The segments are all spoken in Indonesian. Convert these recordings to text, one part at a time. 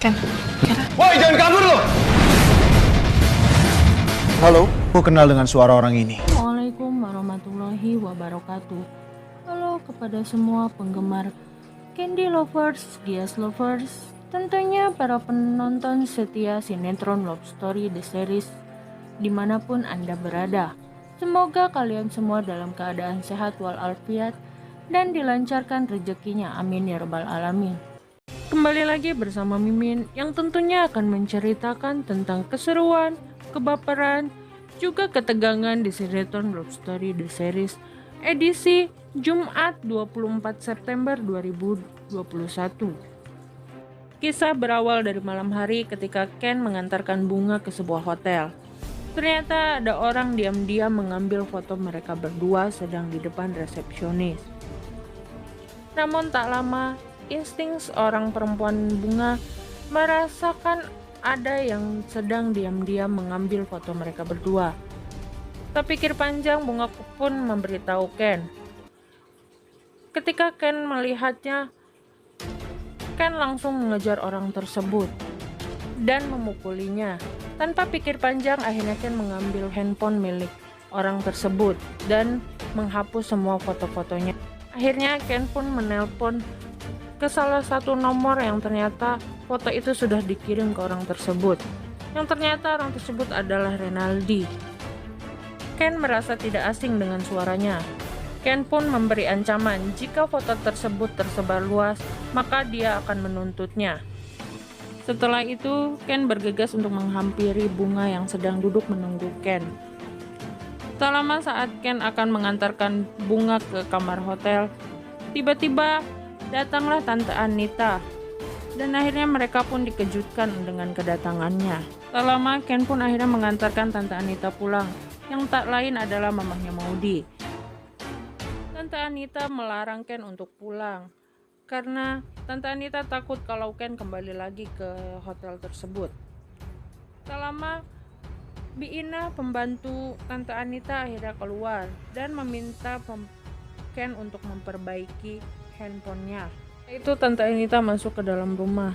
Ken, Woi, jangan kabur lo! Halo, aku kenal dengan suara orang ini. Assalamualaikum warahmatullahi wabarakatuh. Halo kepada semua penggemar Candy Lovers, Gias Lovers, tentunya para penonton setia sinetron Love Story The Series dimanapun Anda berada. Semoga kalian semua dalam keadaan sehat walafiat dan dilancarkan rezekinya, amin ya rabbal alamin. Kembali lagi bersama Mimin yang tentunya akan menceritakan tentang keseruan, kebaperan, juga ketegangan di sinetron Love Story The Series edisi Jumat 24 September 2021. Kisah berawal dari malam hari ketika Ken mengantarkan bunga ke sebuah hotel. Ternyata ada orang diam-diam mengambil foto mereka berdua sedang di depan resepsionis. Namun tak lama, insting seorang perempuan bunga merasakan ada yang sedang diam-diam mengambil foto mereka berdua. Tak pikir panjang, bunga pun memberitahu Ken. Ketika Ken melihatnya, Ken langsung mengejar orang tersebut dan memukulinya. Tanpa pikir panjang, akhirnya Ken mengambil handphone milik orang tersebut dan menghapus semua foto-fotonya. Akhirnya Ken pun menelpon ke salah satu nomor yang ternyata foto itu sudah dikirim ke orang tersebut. Yang ternyata orang tersebut adalah Renaldi. Ken merasa tidak asing dengan suaranya. Ken pun memberi ancaman jika foto tersebut tersebar luas, maka dia akan menuntutnya. Setelah itu, Ken bergegas untuk menghampiri bunga yang sedang duduk menunggu Ken. Tak lama saat Ken akan mengantarkan bunga ke kamar hotel, tiba-tiba datanglah Tante Anita, dan akhirnya mereka pun dikejutkan dengan kedatangannya. Tak lama Ken pun akhirnya mengantarkan Tante Anita pulang, yang tak lain adalah mamahnya Maudy. Tante Anita melarang Ken untuk pulang, karena Tante Anita takut kalau Ken kembali lagi ke hotel tersebut. Tak lama, Bi Ina, pembantu Tante Anita, akhirnya keluar dan meminta Ken untuk memperbaiki handphonenya. Itu Tante Anita masuk ke dalam rumah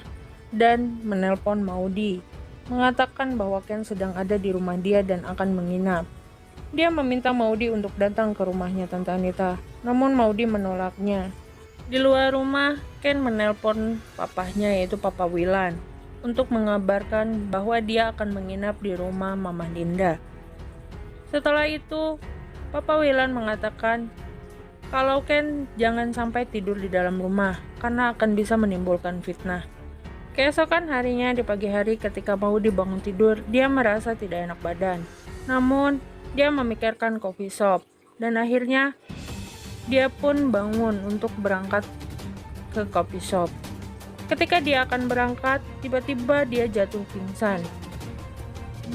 dan menelpon Maudy, mengatakan bahwa Ken sedang ada di rumah dia dan akan menginap. Dia meminta Maudy untuk datang ke rumahnya Tante Anita, namun Maudy menolaknya. Di luar rumah, Ken menelpon papahnya, yaitu Papa Wilan, untuk mengabarkan bahwa dia akan menginap di rumah Mama Linda. Setelah itu, Papa Wilan mengatakan kalau Ken jangan sampai tidur di dalam rumah karena akan bisa menimbulkan fitnah. Keesokan harinya di pagi hari ketika Maudy bangun tidur, dia merasa tidak enak badan. Namun, dia memikirkan coffee shop dan akhirnya dia pun bangun untuk berangkat ke coffee shop. Ketika dia akan berangkat, tiba-tiba dia jatuh pingsan.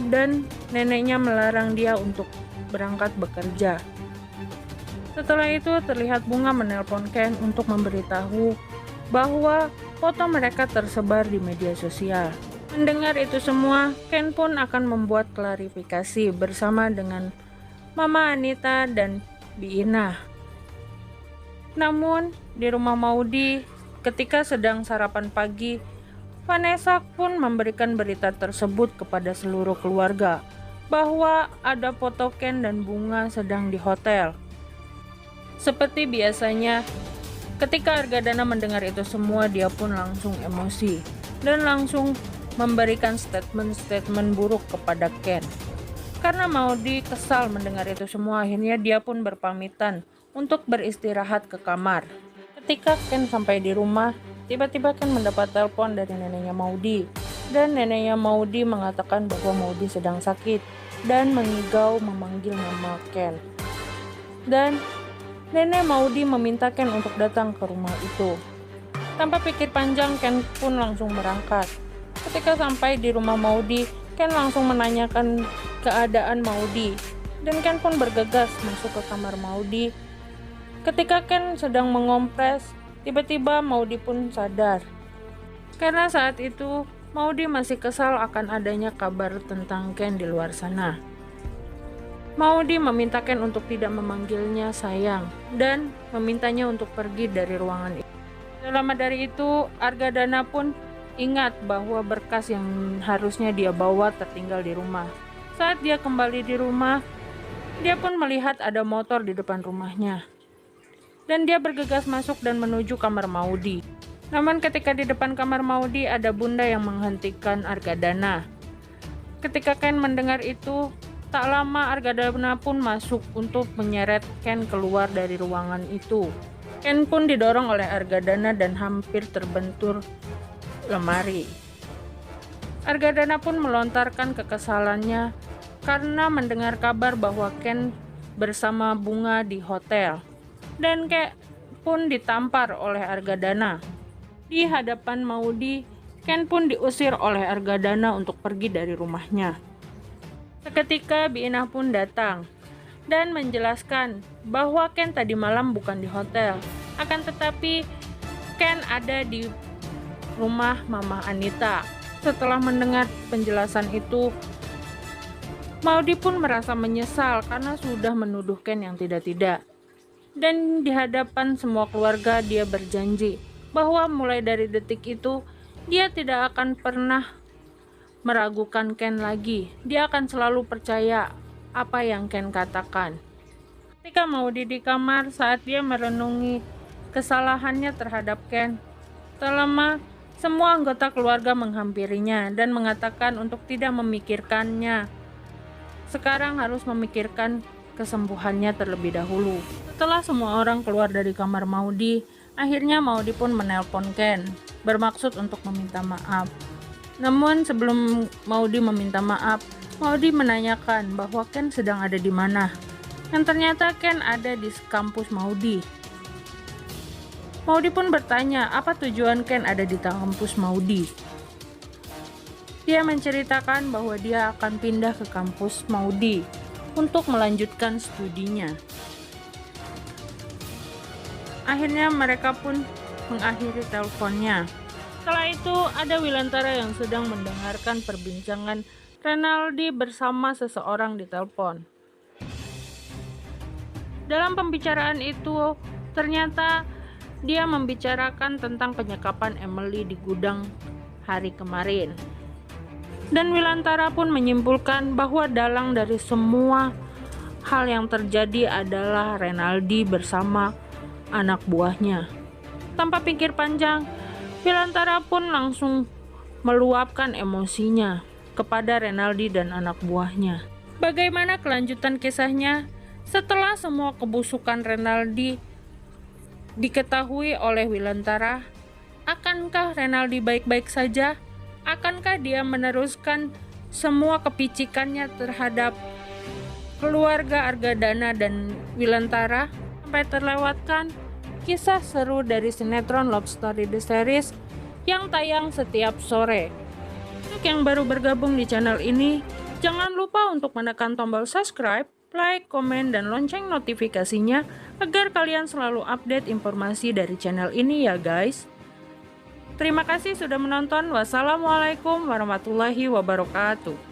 Dan neneknya melarang dia untuk berangkat bekerja. Setelah itu terlihat bunga menelpon Ken untuk memberitahu bahwa foto mereka tersebar di media sosial. Mendengar itu semua, Ken pun akan membuat klarifikasi bersama dengan Mama Anita dan Bi Ina. Namun di rumah Maudy, ketika sedang sarapan pagi, Vanessa pun memberikan berita tersebut kepada seluruh keluarga bahwa ada foto Ken dan bunga sedang di hotel. Seperti biasanya, ketika Argadana mendengar itu semua, dia pun langsung emosi dan langsung memberikan statement-statement buruk kepada Ken. Karena Maudy kesal mendengar itu semua, akhirnya dia pun berpamitan untuk beristirahat ke kamar. Ketika Ken sampai di rumah, tiba-tiba Ken mendapat telepon dari neneknya Maudy. Dan neneknya Maudy mengatakan bahwa Maudy sedang sakit dan mengigau memanggil nama Ken. Dan nenek Maudy meminta Ken untuk datang ke rumah itu. Tanpa pikir panjang, Ken pun langsung berangkat. Ketika sampai di rumah Maudy, Ken langsung menanyakan keadaan Maudy. Dan Ken pun bergegas masuk ke kamar Maudy. Ketika Ken sedang mengompres, tiba-tiba Maudy pun sadar. Karena saat itu, Maudy masih kesal akan adanya kabar tentang Ken di luar sana. Maudy meminta Ken untuk tidak memanggilnya sayang dan memintanya untuk pergi dari ruangan itu. Tak lama dari itu, Argadana pun ingat bahwa berkas yang harusnya dia bawa tertinggal di rumah. Saat dia kembali di rumah, dia pun melihat ada motor di depan rumahnya. Dan dia bergegas masuk dan menuju kamar Maudy. Namun ketika di depan kamar Maudy ada bunda yang menghentikan Argadana. Ketika Ken mendengar itu, tak lama Argadana pun masuk untuk menyeret Ken keluar dari ruangan itu. Ken pun didorong oleh Argadana dan hampir terbentur lemari. Argadana pun melontarkan kekesalannya karena mendengar kabar bahwa Ken bersama Bunga di hotel. Dan Ken pun ditampar oleh Argadana. Di hadapan Maudy, Ken pun diusir oleh Argadana untuk pergi dari rumahnya. Seketika Biina pun datang dan menjelaskan bahwa Ken tadi malam bukan di hotel. Akan tetapi Ken ada di rumah Mama Anita. Setelah mendengar penjelasan itu, Maudy pun merasa menyesal karena sudah menuduh Ken yang tidak-tidak. Dan di hadapan semua keluarga dia berjanji bahwa mulai dari detik itu dia tidak akan pernah meragukan Ken lagi. Dia akan selalu percaya apa yang Ken katakan. Ketika Maudy di kamar saat dia merenungi kesalahannya terhadap Ken, tak lama semua anggota keluarga menghampirinya dan mengatakan untuk tidak memikirkannya. Sekarang harus memikirkan kesembuhannya terlebih dahulu. Setelah semua orang keluar dari kamar Maudy, akhirnya Maudy pun menelpon Ken, bermaksud untuk meminta maaf. Namun sebelum Maudy meminta maaf, Maudy menanyakan bahwa Ken sedang ada di mana. Dan ternyata Ken ada di kampus Maudy. Maudy pun bertanya apa tujuan Ken ada di kampus Maudy. Dia menceritakan bahwa dia akan pindah ke kampus Maudy untuk melanjutkan studinya. Akhirnya mereka pun mengakhiri teleponnya. Setelah itu ada Wilantara yang sedang mendengarkan perbincangan Renaldi bersama seseorang di telepon. Dalam pembicaraan itu, ternyata dia membicarakan tentang penyekapan Emily di gudang hari kemarin. Dan Wilantara pun menyimpulkan bahwa dalang dari semua hal yang terjadi adalah Renaldi bersama anak buahnya. Tanpa pikir panjang, Wilantara pun langsung meluapkan emosinya kepada Renaldi dan anak buahnya. Bagaimana kelanjutan kisahnya? Setelah semua kebusukan Renaldi diketahui oleh Wilantara, akankah Renaldi baik-baik saja? Akankah dia meneruskan semua kepicikannya terhadap keluarga Argadana dan Wilantara? Sampai terlewatkan kisah seru dari sinetron Love Story The Series yang tayang setiap sore. Untuk yang baru bergabung di channel ini, jangan lupa untuk menekan tombol subscribe, like, komen, dan lonceng notifikasinya agar kalian selalu update informasi dari channel ini ya guys. Terima kasih sudah menonton. Wassalamualaikum warahmatullahi wabarakatuh.